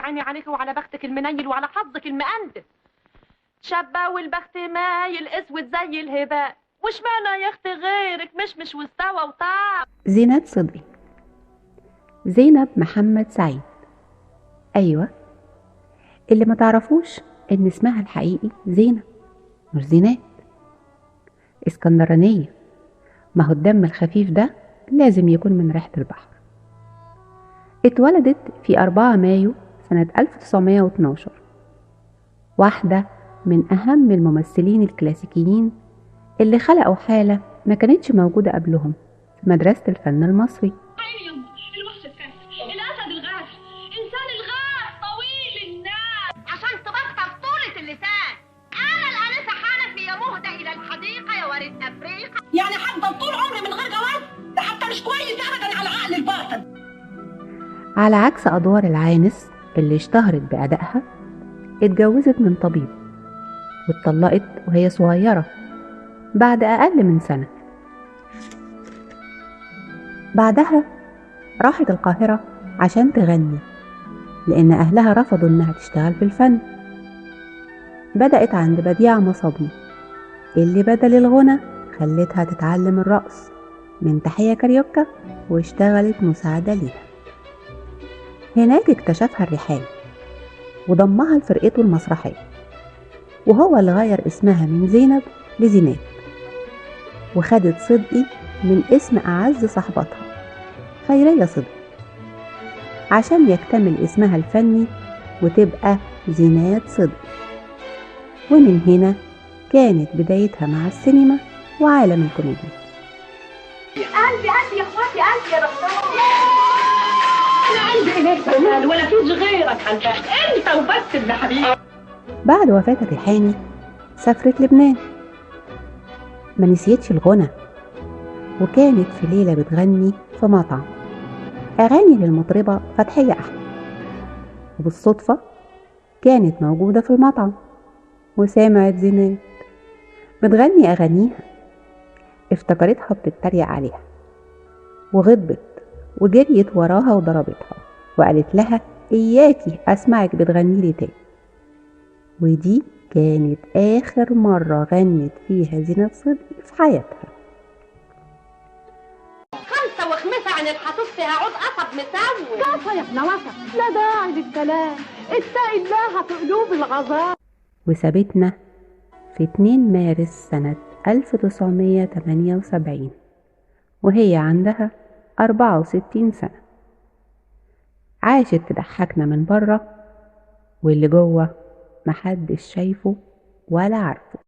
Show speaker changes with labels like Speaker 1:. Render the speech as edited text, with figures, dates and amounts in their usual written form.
Speaker 1: عيني عليك وعلى بختك المنيل وعلى حظك المقندل. شابة والبخت مايل اسود زي الهباء، وش معنى يا اختي غيرك مش واستوى وطاب.
Speaker 2: زينات صدقي. زينب محمد سعيد. ايوه، اللي ما تعرفوش ان اسمها الحقيقي زينب مش زينات. اسكندرانية، ما هو الدم الخفيف ده لازم يكون من ريحة البحر. اتولدت في 4 مايو سنة 1912، واحدة من أهم الممثلين الكلاسيكيين اللي خلقوا حالة ما كانتش موجودة قبلهم في مدرسة الفن المصري.
Speaker 1: الوحش الكاسر، الاسد الغاش، انسان الغاش طويل الناس عشان تبطل طولة اللسان. انا الانسة حنفي يا مهدى الى الحديقة يا ورد افريقيا.
Speaker 3: يعني هفضل طول عمري من غير جواز؟ ده حتى مش كويس ابدا على عقل الباطن.
Speaker 2: على عكس أدوار العانس اللي اشتهرت بأدائها، اتجوزت من طبيب واتطلقت وهي صغيرة بعد أقل من سنة. بعدها راحت القاهرة عشان تغني، لأن أهلها رفضوا إنها تشتغل في الفن. بدأت عند بديعة مصابي اللي بدل الغنى خلتها تتعلم الرقص من تحية كاريوكا، واشتغلت مساعدة ليها. هناك اكتشفها الرحال وضمها لفرقته المسرحية، وهو اللي غير اسمها من زينب لزينات، وخدت صدقي من اسم أعز صاحبتها خيرية صدقي عشان يكتمل اسمها الفني وتبقى زينات صدقي. ومن هنا كانت بدايتها مع السينما وعالم الكوميديا.
Speaker 1: قلبي يا اخواتي، قلبي يا دكتور. انا قلبي اليك بمال ولا فيش غيرك على البال، انت وبس اللي حبيبي.
Speaker 2: بعد وفاة الريحاني سافرت لبنان، ما نسيتش الغنى، وكانت في ليلة بتغني في مطعم أغاني للمطربة فتحية أحمد، وبالصدفة كانت موجودة في المطعم وسمعت زينات بتغني أغانيها. افتكرتها بتتريق عليها وغضبت وجريت وراها وضربتها وقالت لها إياكي أسمعك بتغني لي تاني. ودي كانت آخر مرة غنت فيها زينات صدقي في حياتها.
Speaker 1: 5 و5 عن الحاسوس فيها عود قصب مسوي.
Speaker 3: كفى يا ابن وسط، لا داعي للكلام، اتقي الله في قلوب الغزال.
Speaker 2: وسابتنا في 2 مارس سنة 1978 وهي عندها 64 سنة. عاشت تضحكنا من بره، واللي جوه محدش شايفه ولا عارفه.